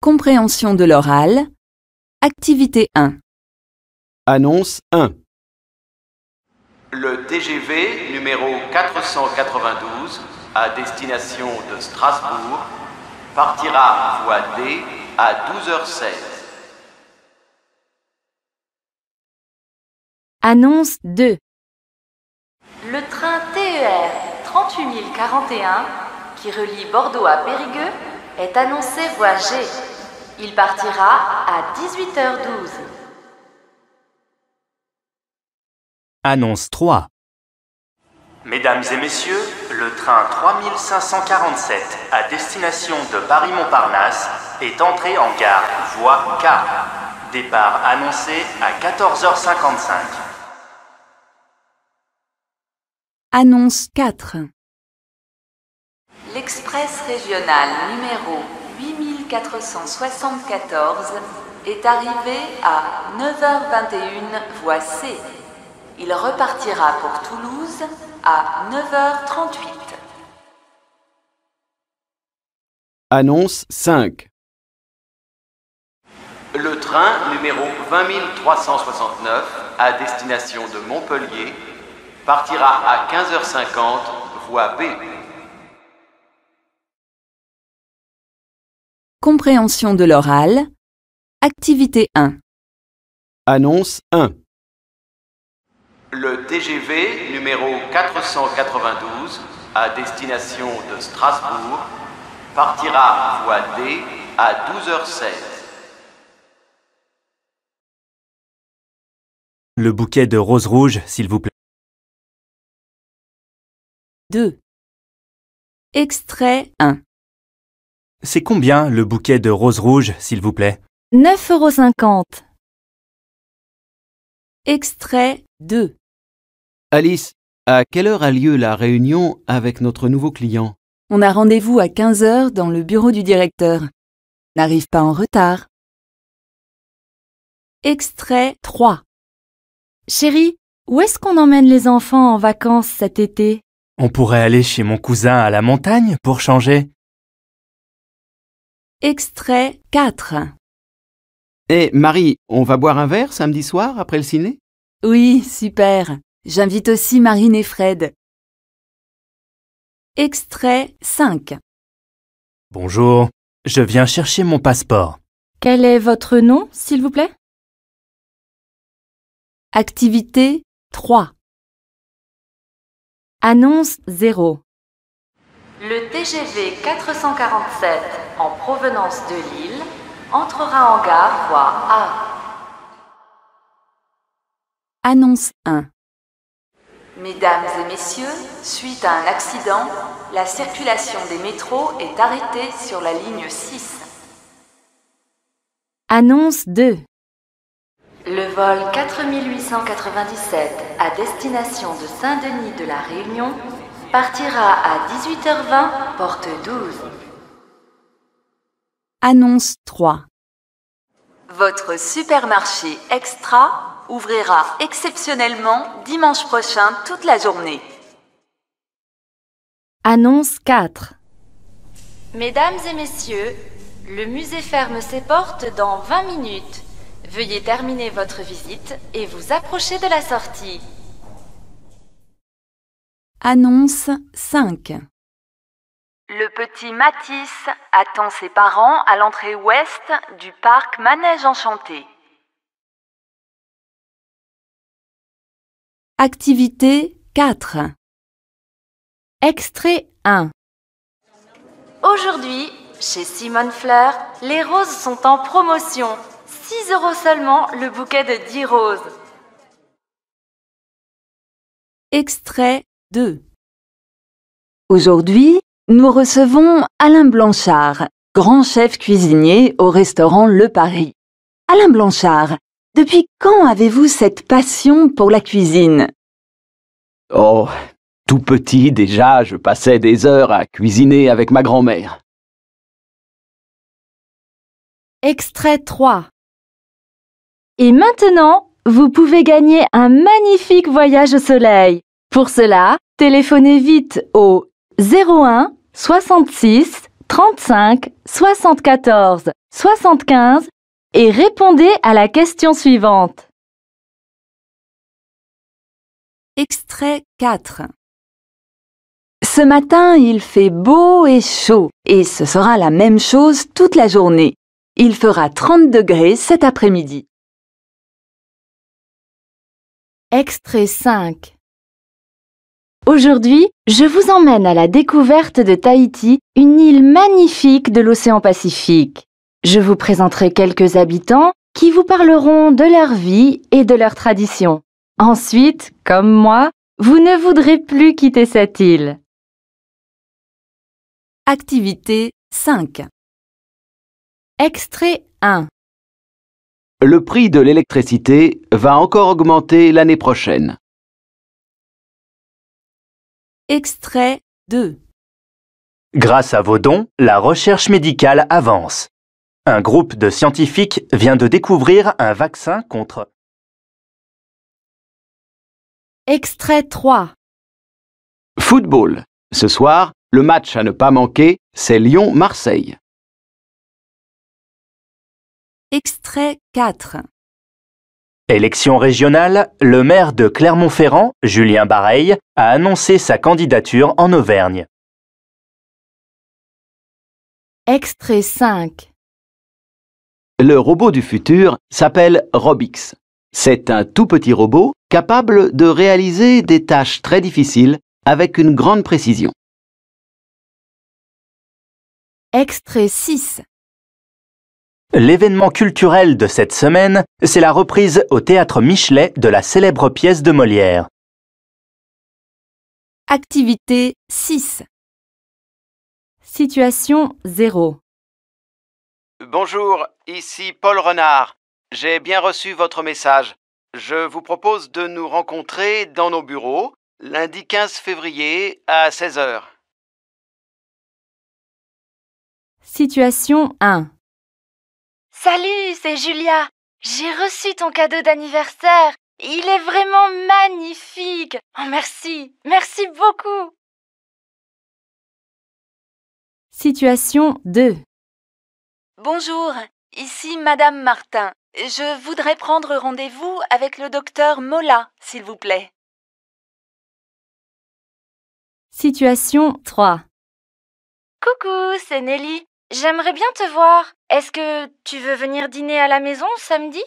Compréhension de l'oral. Activité 1. Annonce 1. Le TGV numéro 492 à destination de Strasbourg partira voie D à 12h16. Annonce 2. Le train TER 38041 qui relie Bordeaux à Périgueux est annoncé voie G. Il partira à 18h12. Annonce 3. Mesdames et messieurs, le train 3547 à destination de Paris-Montparnasse est entré en gare voie K. Départ annoncé à 14h55. Annonce 4. L'Express régional numéro 8474 est arrivé à 9h21 voie C. Il repartira pour Toulouse à 9h38. Annonce 5. Le train numéro 20369 à destination de Montpellier partira à 15h50 voie B. Compréhension de l'oral. Activité 1. Annonce 1. Le TGV numéro 492 à destination de Strasbourg partira voie D à 12h16. Le bouquet de roses rouges, s'il vous plaît. 2. Extrait 1. C'est combien le bouquet de roses rouges, s'il vous plaît? 9,50 €. Extrait 2. Alice, à quelle heure a lieu la réunion avec notre nouveau client? On a rendez-vous à 15h dans le bureau du directeur. N'arrive pas en retard. Extrait 3. Chérie, où est-ce qu'on emmène les enfants en vacances cet été? On pourrait aller chez mon cousin à la montagne pour changer. Extrait 4. Eh, Marie, on va boire un verre samedi soir après le ciné? Oui, super. J'invite aussi Marine et Fred. Extrait 5. Bonjour, je viens chercher mon passeport. Quel est votre nom, s'il vous plaît? Activité 3. Annonce 0. Le TGV 447 en provenance de Lille entrera en gare voie A. Annonce 1. Mesdames et messieurs, suite à un accident, la circulation des métros est arrêtée sur la ligne 6. Annonce 2. Le vol 4897 à destination de Saint-Denis de la Réunion partira à 18h20 porte 12. Annonce 3. Votre supermarché Extra ouvrira exceptionnellement dimanche prochain toute la journée. Annonce 4. Mesdames et messieurs, le musée ferme ses portes dans 20 minutes. Veuillez terminer votre visite et vous approcher de la sortie. Annonce 5. Le petit Matisse attend ses parents à l'entrée ouest du parc Manège Enchanté. Activité 4. Extrait 1. Aujourd'hui, chez Simone Fleur, les roses sont en promotion. 6 € seulement le bouquet de 10 roses. Extrait 2. Aujourd'hui, nous recevons Alain Blanchard, grand chef cuisinier au restaurant Le Paris. Alain Blanchard, depuis quand avez-vous cette passion pour la cuisine? Oh, tout petit déjà, je passais des heures à cuisiner avec ma grand-mère. Extrait 3. Et maintenant, vous pouvez gagner un magnifique voyage au soleil. Pour cela, téléphonez vite au 01 66 35 74 75 et répondez à la question suivante. Extrait 4. Ce matin, il fait beau et chaud, et ce sera la même chose toute la journée. Il fera 30 degrés cet après-midi. Extrait 5. Aujourd'hui, je vous emmène à la découverte de Tahiti, une île magnifique de l'océan Pacifique. Je vous présenterai quelques habitants qui vous parleront de leur vie et de leurs traditions. Ensuite, comme moi, vous ne voudrez plus quitter cette île. Activité 5. Extrait 1. Le prix de l'électricité va encore augmenter l'année prochaine. Extrait 2. Grâce à vos dons, la recherche médicale avance. Un groupe de scientifiques vient de découvrir un vaccin contre... Extrait 3. Football. Ce soir, le match à ne pas manquer, c'est Lyon-Marseille. Extrait 4. Élection régionale, le maire de Clermont-Ferrand, Julien Bareil, a annoncé sa candidature en Auvergne. Extrait 5. Le robot du futur s'appelle Robix. C'est un tout petit robot capable de réaliser des tâches très difficiles avec une grande précision. Extrait 6. L'événement culturel de cette semaine, c'est la reprise au Théâtre Michelet de la célèbre pièce de Molière. Activité 6. Situation 0. Bonjour, ici Paul Renard. J'ai bien reçu votre message. Je vous propose de nous rencontrer dans nos bureaux lundi 15 février à 16 h. Situation 1. Salut, c'est Julia. J'ai reçu ton cadeau d'anniversaire. Il est vraiment magnifique. Oh, merci. Merci beaucoup. Situation 2. Bonjour, ici Madame Martin. Je voudrais prendre rendez-vous avec le docteur Mola, s'il vous plaît. Situation 3. Coucou, c'est Nelly. J'aimerais bien te voir. Est-ce que tu veux venir dîner à la maison samedi?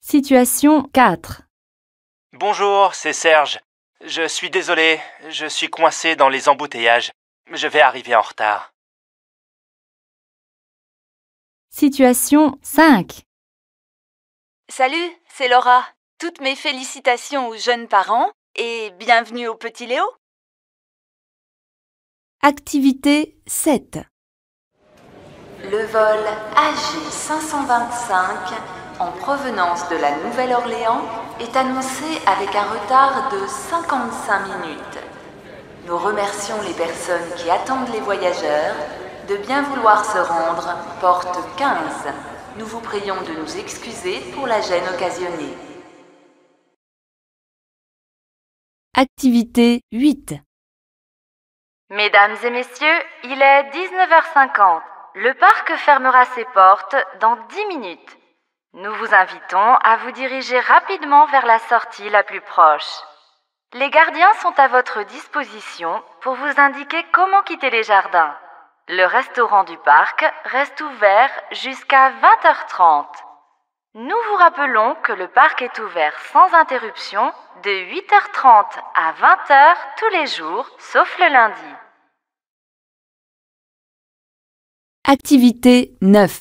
Situation 4. Bonjour, c'est Serge. Je suis désolé, je suis coincé dans les embouteillages. Je vais arriver en retard. Situation 5. Salut, c'est Laura. Toutes mes félicitations aux jeunes parents et bienvenue au petit Léo. Activité 7. Le vol AG525 en provenance de la Nouvelle-Orléans est annoncé avec un retard de 55 minutes. Nous remercions les personnes qui attendent les voyageurs de bien vouloir se rendre porte 15. Nous vous prions de nous excuser pour la gêne occasionnée. Activité 8. Mesdames et messieurs, il est 19h50. Le parc fermera ses portes dans 10 minutes. Nous vous invitons à vous diriger rapidement vers la sortie la plus proche. Les gardiens sont à votre disposition pour vous indiquer comment quitter les jardins. Le restaurant du parc reste ouvert jusqu'à 20h30. Nous vous rappelons que le parc est ouvert sans interruption de 8h30 à 20h tous les jours, sauf le lundi. Activité 9.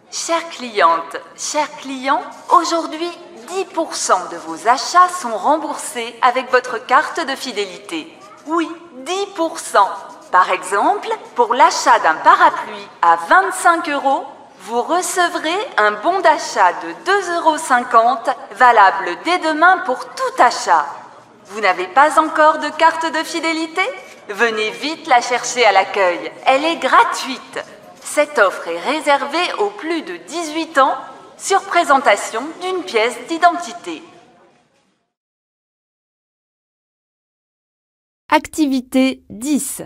Chères clientes, chers clients, aujourd'hui, 10% de vos achats sont remboursés avec votre carte de fidélité. Oui, 10%. Par exemple, pour l'achat d'un parapluie à 25 €, vous recevrez un bon d'achat de 2,50 € valable dès demain pour tout achat. Vous n'avez pas encore de carte de fidélité? Venez vite la chercher à l'accueil. Elle est gratuite. Cette offre est réservée aux plus de 18 ans sur présentation d'une pièce d'identité. Activité 10.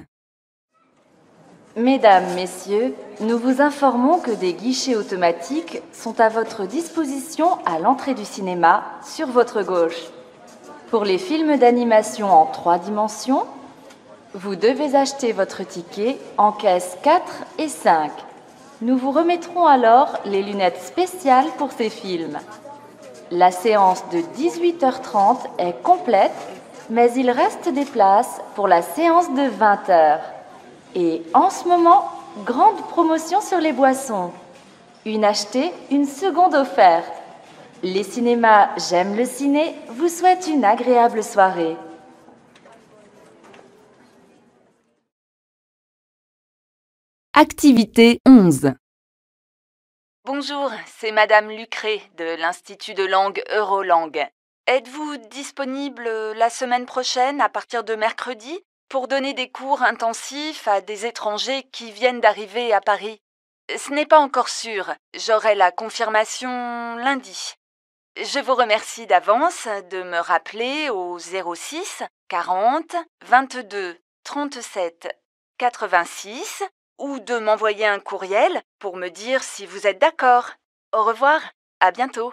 Mesdames, Messieurs, nous vous informons que des guichets automatiques sont à votre disposition à l'entrée du cinéma, sur votre gauche. Pour les films d'animation en 3 dimensions, vous devez acheter votre ticket en caisse 4 et 5. Nous vous remettrons alors les lunettes spéciales pour ces films. La séance de 18h30 est complète, mais il reste des places pour la séance de 20h. Et en ce moment, grande promotion sur les boissons. Une achetée, une seconde offerte. Les cinémas J'aime le ciné vous souhaitent une agréable soirée. Activité 11. Bonjour, c'est Madame Lucré de l'Institut de langue Eurolangue. Êtes-vous disponible la semaine prochaine à partir de mercredi pour donner des cours intensifs à des étrangers qui viennent d'arriver à Paris? Ce n'est pas encore sûr, j'aurai la confirmation lundi. Je vous remercie d'avance de me rappeler au 06 40 22 37 86 ou de m'envoyer un courriel pour me dire si vous êtes d'accord. Au revoir, à bientôt.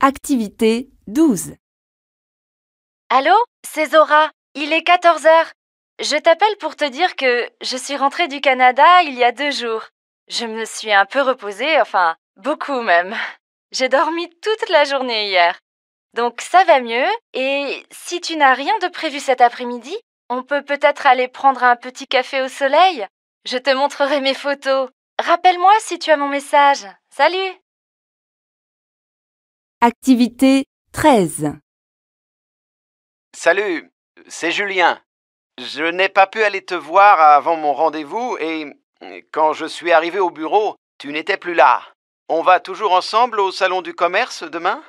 Activité 12. Allô, c'est Zora, il est 14h. Je t'appelle pour te dire que je suis rentrée du Canada il y a 2 jours. Je me suis un peu reposée, enfin, beaucoup même. J'ai dormi toute la journée hier. Donc ça va mieux, et si tu n'as rien de prévu cet après-midi, on peut peut-être aller prendre un petit café au soleil. Je te montrerai mes photos. Rappelle-moi si tu as mon message. Salut! Activité 13. Salut, c'est Julien. Je n'ai pas pu aller te voir avant mon rendez-vous et quand je suis arrivé au bureau, tu n'étais plus là. On va toujours ensemble au salon du commerce demain?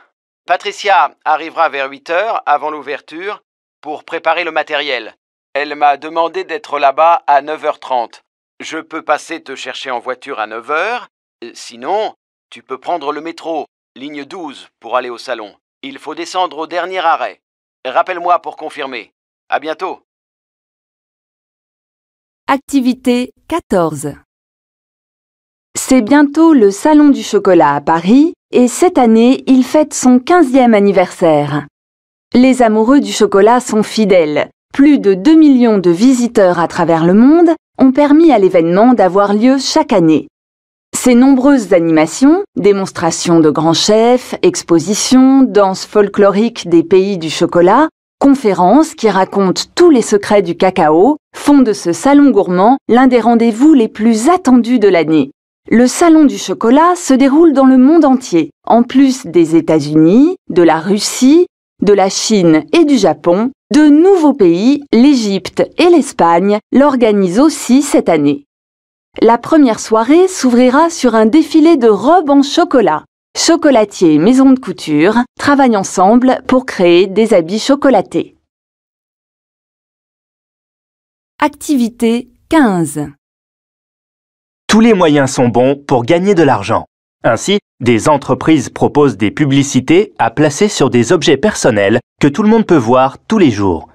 Patricia arrivera vers 8h avant l'ouverture pour préparer le matériel. Elle m'a demandé d'être là-bas à 9h30. Je peux passer te chercher en voiture à 9h. Sinon, tu peux prendre le métro, ligne 12, pour aller au salon. Il faut descendre au dernier arrêt. Rappelle-moi pour confirmer. À bientôt. Activité 14. C'est bientôt le Salon du chocolat à Paris et cette année, il fête son 15e anniversaire. Les amoureux du chocolat sont fidèles. Plus de 2 millions de visiteurs à travers le monde ont permis à l'événement d'avoir lieu chaque année. Ces nombreuses animations, démonstrations de grands chefs, expositions, danses folkloriques des pays du chocolat, conférences qui racontent tous les secrets du cacao, font de ce salon gourmand l'un des rendez-vous les plus attendus de l'année. Le Salon du chocolat se déroule dans le monde entier, en plus des États-Unis, de la Russie, de la Chine et du Japon. De nouveaux pays, l'Égypte et l'Espagne, l'organisent aussi cette année. La première soirée s'ouvrira sur un défilé de robes en chocolat. Chocolatiers et maisons de couture travaillent ensemble pour créer des habits chocolatés. Activité 15. Tous les moyens sont bons pour gagner de l'argent. Ainsi, des entreprises proposent des publicités à placer sur des objets personnels que tout le monde peut voir tous les jours.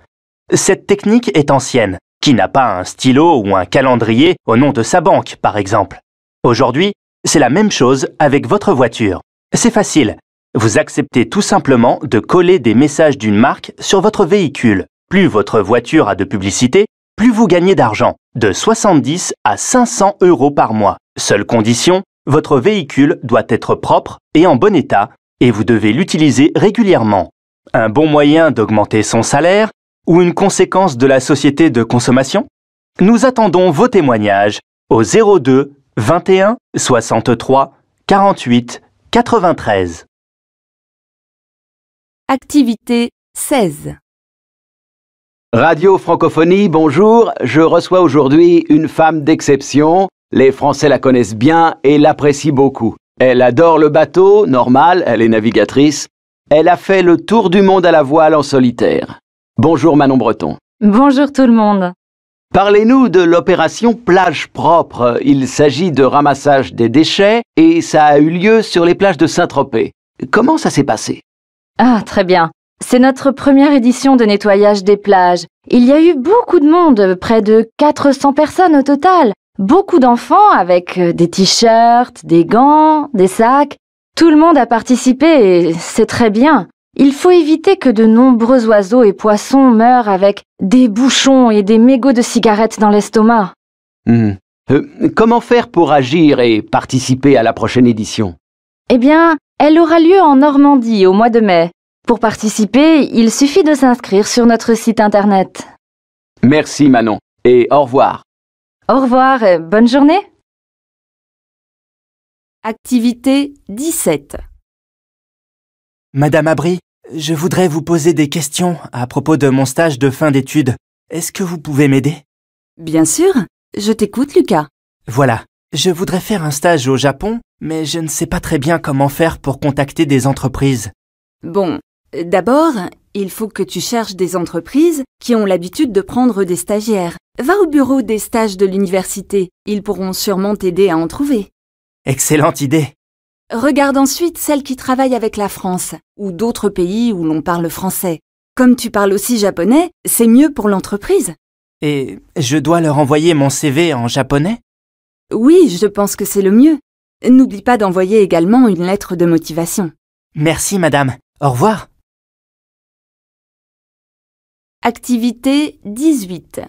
Cette technique est ancienne. Qui n'a pas un stylo ou un calendrier au nom de sa banque, par exemple? Aujourd'hui, c'est la même chose avec votre voiture. C'est facile. Vous acceptez tout simplement de coller des messages d'une marque sur votre véhicule. Plus votre voiture a de publicité, plus vous gagnez d'argent, de 70 à 500 € par mois. Seule condition, votre véhicule doit être propre et en bon état et vous devez l'utiliser régulièrement. Un bon moyen d'augmenter son salaire ou une conséquence de la société de consommation? Nous attendons vos témoignages au 02 21 63 48 93. Activité 16. Radio Francophonie, bonjour. Je reçois aujourd'hui une femme d'exception. Les Français la connaissent bien et l'apprécient beaucoup. Elle adore le bateau, normal, elle est navigatrice. Elle a fait le tour du monde à la voile en solitaire. Bonjour Manon Breton. Bonjour tout le monde. Parlez-nous de l'opération Plage Propre. Il s'agit de ramassage des déchets et ça a eu lieu sur les plages de Saint-Tropez. Comment ça s'est passé? Ah, très bien. C'est notre première édition de nettoyage des plages. Il y a eu beaucoup de monde, près de 400 personnes au total. Beaucoup d'enfants avec des t-shirts, des gants, des sacs. Tout le monde a participé et c'est très bien. Il faut éviter que de nombreux oiseaux et poissons meurent avec des bouchons et des mégots de cigarettes dans l'estomac. Comment faire pour agir et participer à la prochaine édition? Eh bien, elle aura lieu en Normandie au mois de mai. Pour participer, il suffit de s'inscrire sur notre site internet. Merci Manon, et au revoir. Au revoir et bonne journée. Activité 17. Madame Abri, je voudrais vous poser des questions à propos de mon stage de fin d'études. Est-ce que vous pouvez m'aider? Bien sûr, je t'écoute, Lucas. Voilà, je voudrais faire un stage au Japon, mais je ne sais pas très bien comment faire pour contacter des entreprises. Bon, d'abord, il faut que tu cherches des entreprises qui ont l'habitude de prendre des stagiaires. Va au bureau des stages de l'université, ils pourront sûrement t'aider à en trouver. Excellente idée. Regarde ensuite celles qui travaillent avec la France, ou d'autres pays où l'on parle français. Comme tu parles aussi japonais, c'est mieux pour l'entreprise. Et je dois leur envoyer mon CV en japonais? Oui, je pense que c'est le mieux. N'oublie pas d'envoyer également une lettre de motivation. Merci madame. Au revoir. Activité 18.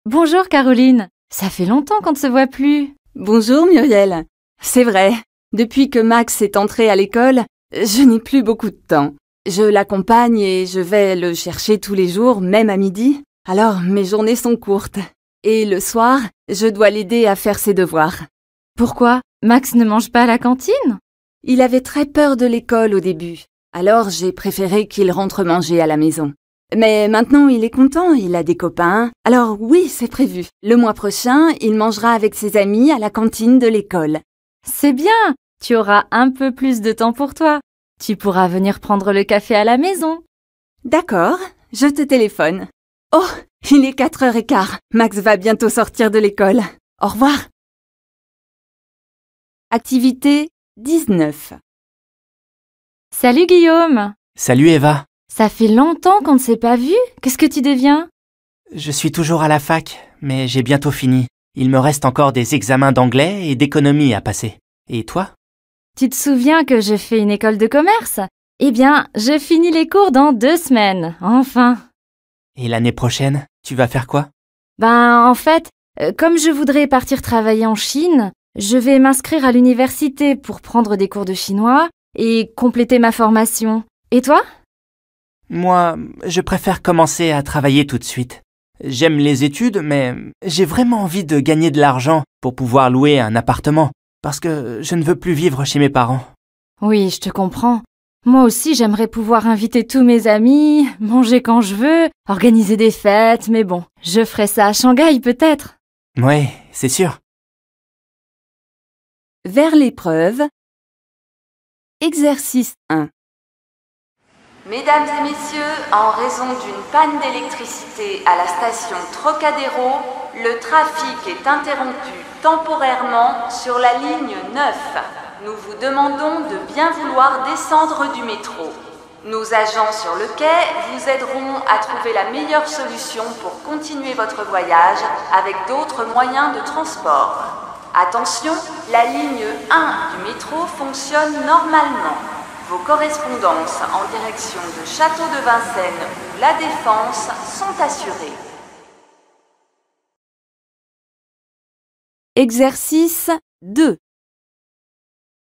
Bonjour Caroline, ça fait longtemps qu'on ne se voit plus. Bonjour Muriel. C'est vrai, depuis que Max est entré à l'école, je n'ai plus beaucoup de temps. Je l'accompagne et je vais le chercher tous les jours, même à midi. Alors mes journées sont courtes. Et le soir, je dois l'aider à faire ses devoirs. Pourquoi? Max ne mange pas à la cantine? Il avait très peur de l'école au début. Alors j'ai préféré qu'il rentre manger à la maison. Mais maintenant il est content, il a des copains. Alors oui, c'est prévu. Le mois prochain, il mangera avec ses amis à la cantine de l'école. C'est bien, tu auras un peu plus de temps pour toi. Tu pourras venir prendre le café à la maison. D'accord, je te téléphone. Oh, il est 4h15. Max va bientôt sortir de l'école. Au revoir. Activité 19. Salut Guillaume. Salut Eva. Ça fait longtemps qu'on ne s'est pas vu. Qu'est-ce que tu deviens? Je suis toujours à la fac, mais j'ai bientôt fini. Il me reste encore des examens d'anglais et d'économie à passer. Et toi? Tu te souviens que je fais une école de commerce? Eh bien, je finis les cours dans 2 semaines, enfin. Et l'année prochaine, tu vas faire quoi? En fait, comme je voudrais partir travailler en Chine, je vais m'inscrire à l'université pour prendre des cours de chinois et compléter ma formation. Et toi? Moi, je préfère commencer à travailler tout de suite. J'aime les études, mais j'ai vraiment envie de gagner de l'argent pour pouvoir louer un appartement, parce que je ne veux plus vivre chez mes parents. Oui, je te comprends. Moi aussi, j'aimerais pouvoir inviter tous mes amis, manger quand je veux, organiser des fêtes, mais bon, je ferai ça à Shanghai peut-être. Oui, c'est sûr. Vers l'épreuve. Exercice 1. Mesdames et messieurs, en raison d'une panne d'électricité à la station Trocadéro, le trafic est interrompu temporairement sur la ligne 9. Nous vous demandons de bien vouloir descendre du métro. Nos agents sur le quai vous aideront à trouver la meilleure solution pour continuer votre voyage avec d'autres moyens de transport. Attention, la ligne 1 du métro fonctionne normalement. Vos correspondances en direction de Château de Vincennes ou La Défense sont assurées. Exercice 2.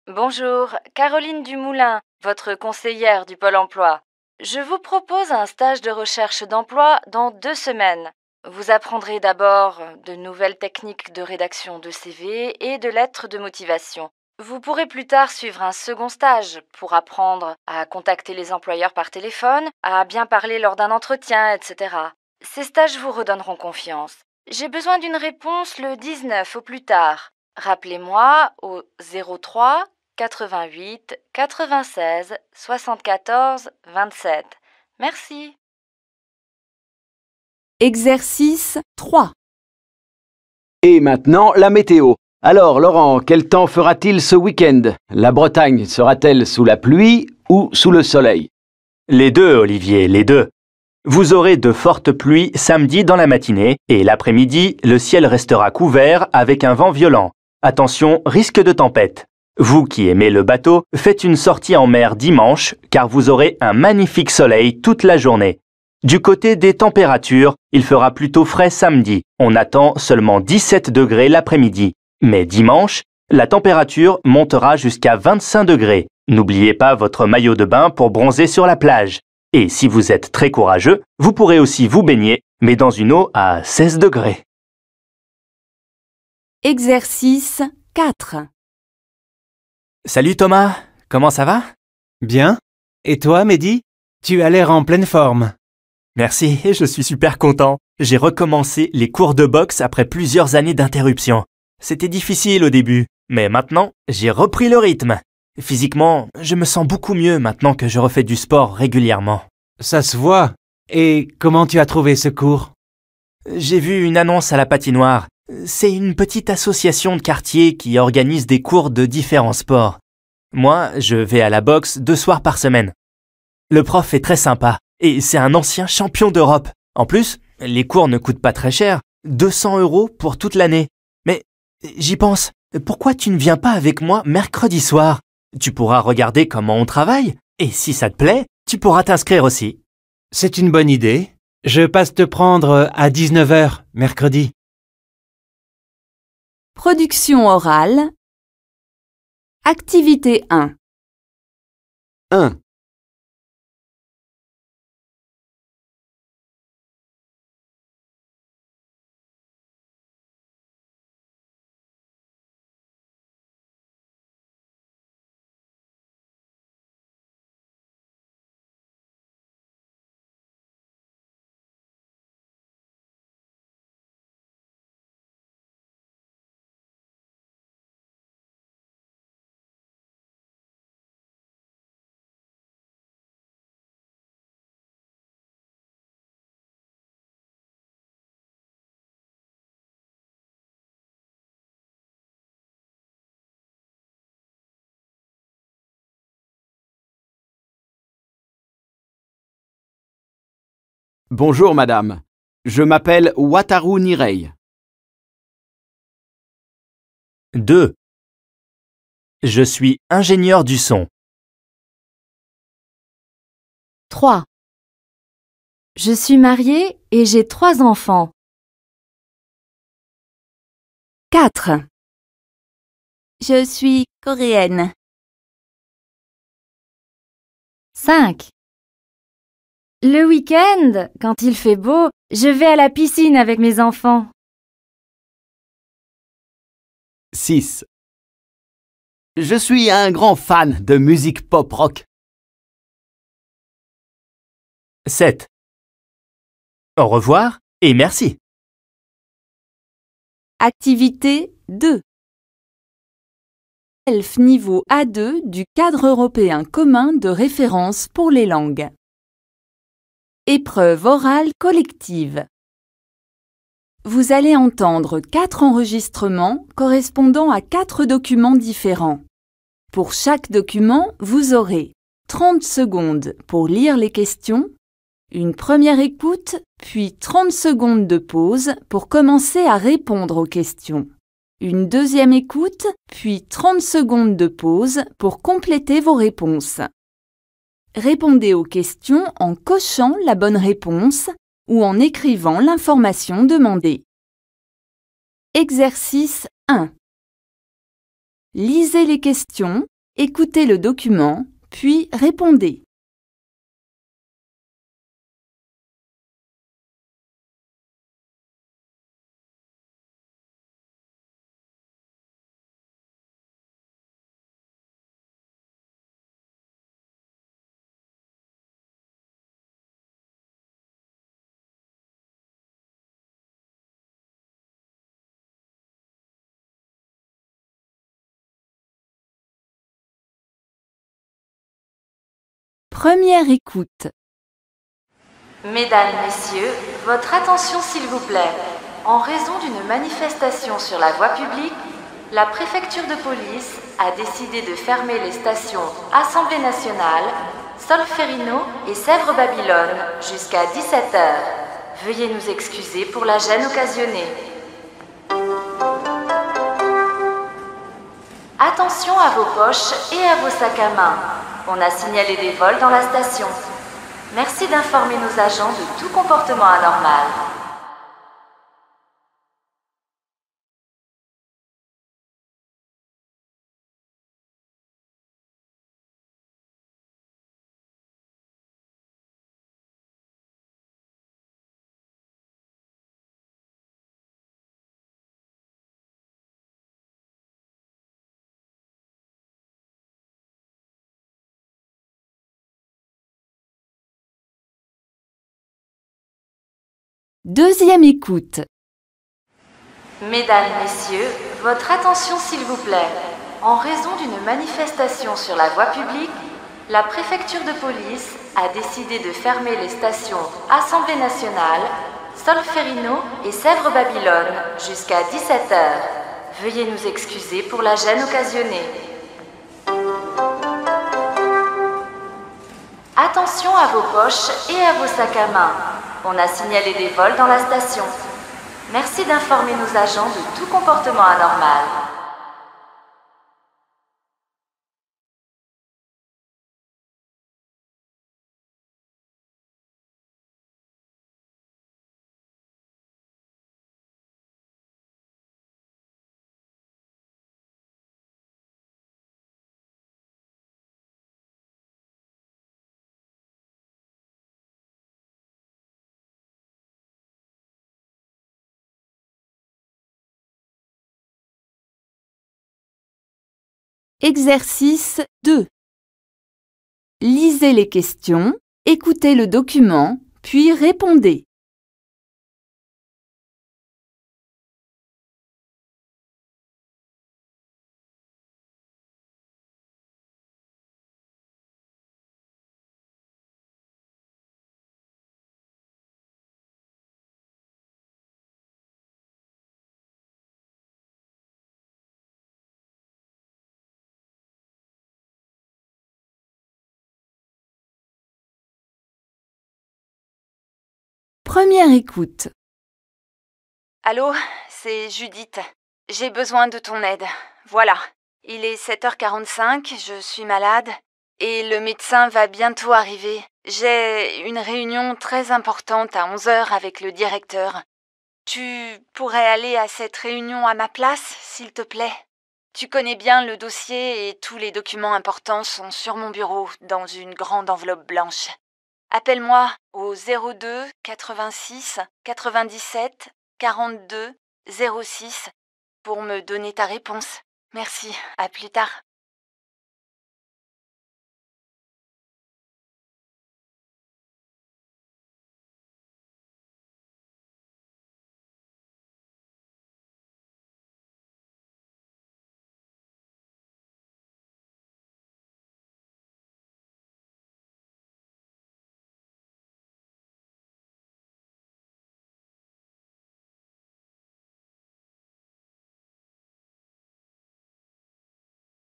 Bonjour, Caroline Dumoulin, votre conseillère du Pôle emploi. Je vous propose un stage de recherche d'emploi dans 2 semaines. Vous apprendrez d'abord de nouvelles techniques de rédaction de CV et de lettres de motivation. Vous pourrez plus tard suivre un second stage pour apprendre à contacter les employeurs par téléphone, à bien parler lors d'un entretien, etc. Ces stages vous redonneront confiance. J'ai besoin d'une réponse le 19 au plus tard. Rappelez-moi au 03 88 96 74 27. Merci. Exercice 3. Et maintenant, la météo. Alors, Laurent, quel temps fera-t-il ce week-end? La Bretagne sera-t-elle sous la pluie ou sous le soleil? Les deux, Olivier, les deux. Vous aurez de fortes pluies samedi dans la matinée et l'après-midi, le ciel restera couvert avec un vent violent. Attention, risque de tempête. Vous qui aimez le bateau, faites une sortie en mer dimanche car vous aurez un magnifique soleil toute la journée. Du côté des températures, il fera plutôt frais samedi. On attend seulement 17 degrés l'après-midi. Mais dimanche, la température montera jusqu'à 25 degrés. N'oubliez pas votre maillot de bain pour bronzer sur la plage. Et si vous êtes très courageux, vous pourrez aussi vous baigner, mais dans une eau à 16 degrés. Exercice 4. Salut Thomas, comment ça va? Bien. Et toi, Mehdi? Tu as l'air en pleine forme. Merci, je suis super content. J'ai recommencé les cours de boxe après plusieurs années d'interruption. C'était difficile au début, mais maintenant, j'ai repris le rythme. Physiquement, je me sens beaucoup mieux maintenant que je refais du sport régulièrement. Ça se voit. Et comment tu as trouvé ce cours? J'ai vu une annonce à la patinoire. C'est une petite association de quartier qui organise des cours de différents sports. Moi, je vais à la boxe 2 soirs par semaine. Le prof est très sympa et c'est un ancien champion d'Europe. En plus, les cours ne coûtent pas très cher, 200 € pour toute l'année. Mais j'y pense, pourquoi tu ne viens pas avec moi mercredi soir? Tu pourras regarder comment on travaille et si ça te plaît, tu pourras t'inscrire aussi. C'est une bonne idée. Je passe te prendre à 19 h mercredi. Production orale. Activité 1. 1. Bonjour madame, je m'appelle Wataru Nirei. 2. Je suis ingénieur du son. 3. Je suis mariée et j'ai 3 enfants. 4. Je suis coréenne. 5. Le week-end, quand il fait beau, je vais à la piscine avec mes enfants. 6. Je suis un grand fan de musique pop-rock. 7. Au revoir et merci. Activité 2. ELF niveau A2 du cadre européen commun de référence pour les langues. Épreuve orale collective. Vous allez entendre 4 enregistrements correspondant à 4 documents différents. Pour chaque document, vous aurez 30 secondes pour lire les questions, une première écoute, puis 30 secondes de pause pour commencer à répondre aux questions. Une deuxième écoute, puis 30 secondes de pause pour compléter vos réponses. Répondez aux questions en cochant la bonne réponse ou en écrivant l'information demandée. Exercice 1. Lisez les questions, écoutez le document, puis répondez. Première écoute. Mesdames, Messieurs, votre attention s'il vous plaît. En raison d'une manifestation sur la voie publique, la préfecture de police a décidé de fermer les stations Assemblée nationale, Solferino et Sèvres-Babylone jusqu'à 17h. Veuillez nous excuser pour la gêne occasionnée. Attention à vos poches et à vos sacs à main. On a signalé des vols dans la station. Merci d'informer nos agents de tout comportement anormal. Deuxième écoute. Mesdames, Messieurs, votre attention s'il vous plaît. En raison d'une manifestation sur la voie publique, la préfecture de police a décidé de fermer les stations Assemblée nationale, Solferino et Sèvres-Babylone jusqu'à 17h. Veuillez nous excuser pour la gêne occasionnée. Attention à vos poches et à vos sacs à main. On a signalé des vols dans la station. Merci d'informer nos agents de tout comportement anormal. Exercice 2. Lisez les questions, écoutez le document, puis répondez. Première écoute. Allô, c'est Judith. J'ai besoin de ton aide. Voilà, il est 7h45, je suis malade et le médecin va bientôt arriver. J'ai une réunion très importante à 11h avec le directeur. Tu pourrais aller à cette réunion à ma place, s'il te plaît? Tu connais bien le dossier et tous les documents importants sont sur mon bureau, dans une grande enveloppe blanche. Appelle-moi au 02 86 97 42 06 pour me donner ta réponse. Merci, à plus tard.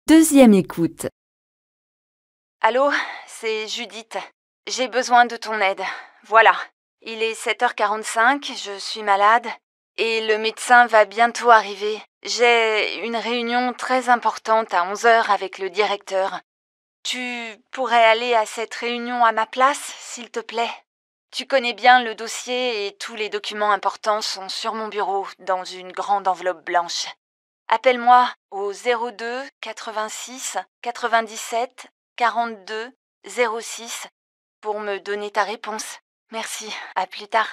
Deuxième écoute. Allô, c'est Judith. J'ai besoin de ton aide. Voilà, il est 7h45, je suis malade et le médecin va bientôt arriver. J'ai une réunion très importante à 11h avec le directeur. Tu pourrais aller à cette réunion à ma place, s'il te plaît? Tu connais bien le dossier et tous les documents importants sont sur mon bureau, dans une grande enveloppe blanche. Appelle-moi au 02 86 97 42 06 pour me donner ta réponse. Merci, à plus tard.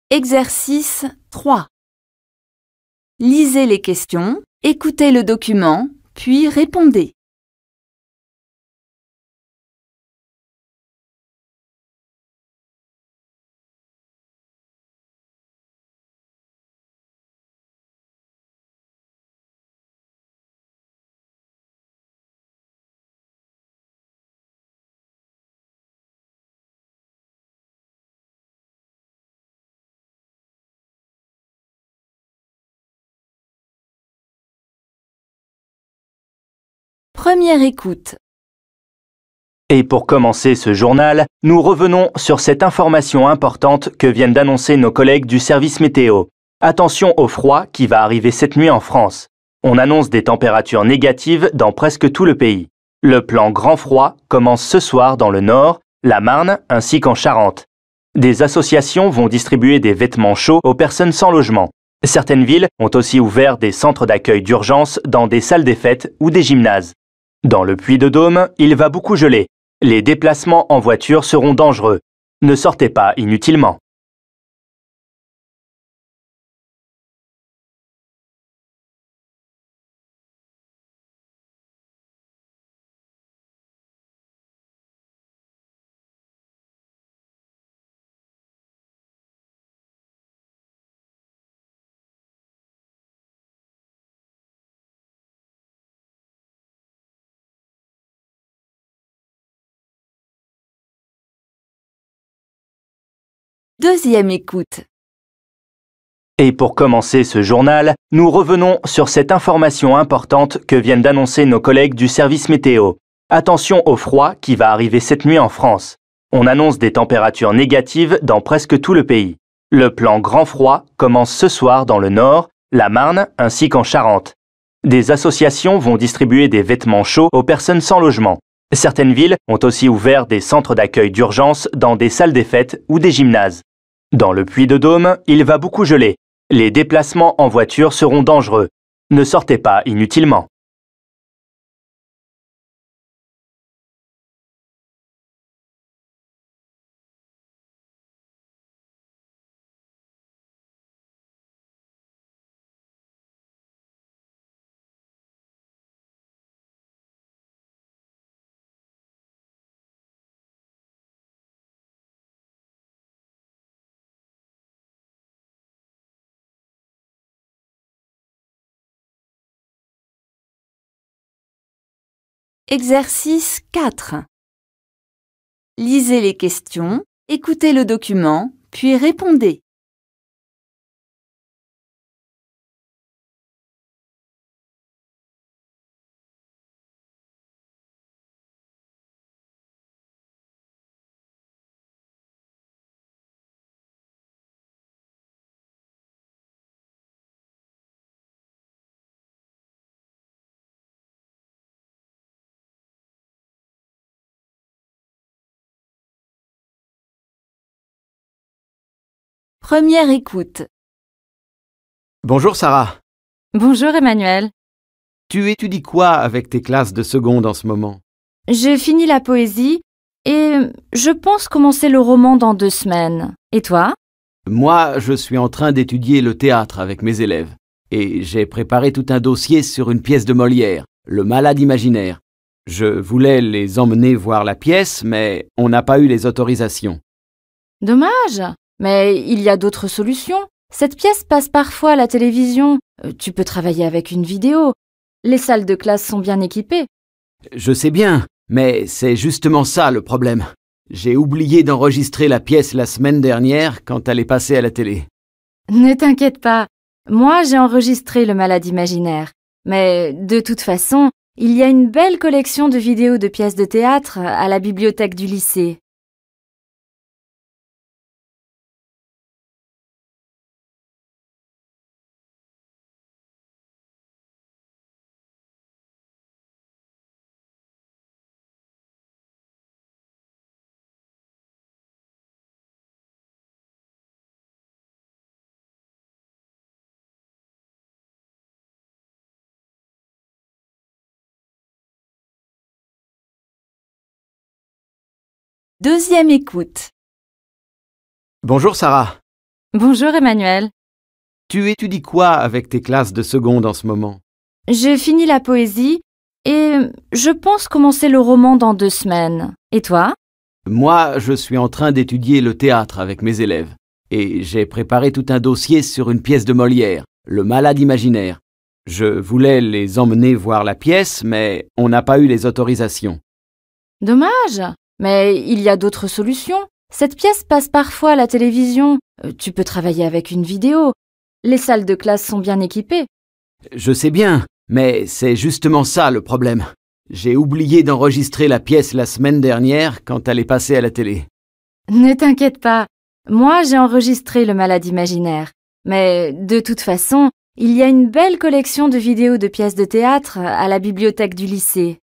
Exercice 3. Lisez les questions, écoutez le document, puis répondez. Première écoute. Et pour commencer ce journal, nous revenons sur cette information importante que viennent d'annoncer nos collègues du service météo. Attention au froid qui va arriver cette nuit en France. On annonce des températures négatives dans presque tout le pays. Le plan grand froid commence ce soir dans le Nord, la Marne ainsi qu'en Charente. Des associations vont distribuer des vêtements chauds aux personnes sans logement. Certaines villes ont aussi ouvert des centres d'accueil d'urgence dans des salles des fêtes ou des gymnases. Dans le Puy-de-Dôme, il va beaucoup geler. Les déplacements en voiture seront dangereux. Ne sortez pas inutilement. Deuxième écoute. Et pour commencer ce journal, nous revenons sur cette information importante que viennent d'annoncer nos collègues du service météo. Attention au froid qui va arriver cette nuit en France. On annonce des températures négatives dans presque tout le pays. Le plan grand froid commence ce soir dans le Nord, la Marne ainsi qu'en Charente. Des associations vont distribuer des vêtements chauds aux personnes sans logement. Certaines villes ont aussi ouvert des centres d'accueil d'urgence dans des salles des fêtes ou des gymnases. Dans le Puy-de-Dôme, il va beaucoup geler. Les déplacements en voiture seront dangereux. Ne sortez pas inutilement. Exercice 4. Lisez les questions, écoutez le document, puis répondez. Première écoute. Bonjour Sarah. Bonjour Emmanuel. Tu étudies quoi avec tes classes de seconde en ce moment? Je finis la poésie et je pense commencer le roman dans 2 semaines. Et toi? Moi, je suis en train d'étudier le théâtre avec mes élèves. Et j'ai préparé tout un dossier sur une pièce de Molière, Le Malade imaginaire. Je voulais les emmener voir la pièce, mais on n'a pas eu les autorisations. Dommage, mais il y a d'autres solutions. Cette pièce passe parfois à la télévision. Tu peux travailler avec une vidéo. Les salles de classe sont bien équipées. Je sais bien, mais c'est justement ça le problème. J'ai oublié d'enregistrer la pièce la semaine dernière quand elle est passée à la télé. Ne t'inquiète pas. Moi, j'ai enregistré Le Malade imaginaire. Mais de toute façon, il y a une belle collection de vidéos de pièces de théâtre à la bibliothèque du lycée. Deuxième écoute. Bonjour Sarah. Bonjour Emmanuel. Tu étudies quoi avec tes classes de seconde en ce moment? Je finis la poésie et je pense commencer le roman dans 2 semaines. Et toi? Moi, je suis en train d'étudier le théâtre avec mes élèves. Et j'ai préparé tout un dossier sur une pièce de Molière, Le Malade imaginaire. Je voulais les emmener voir la pièce, mais on n'a pas eu les autorisations. Dommage, mais il y a d'autres solutions. Cette pièce passe parfois à la télévision. Tu peux travailler avec une vidéo. Les salles de classe sont bien équipées. Je sais bien, mais c'est justement ça le problème. J'ai oublié d'enregistrer la pièce la semaine dernière quand elle est passée à la télé. Ne t'inquiète pas. Moi, j'ai enregistré Le Malade imaginaire. Mais de toute façon, il y a une belle collection de vidéos de pièces de théâtre à la bibliothèque du lycée.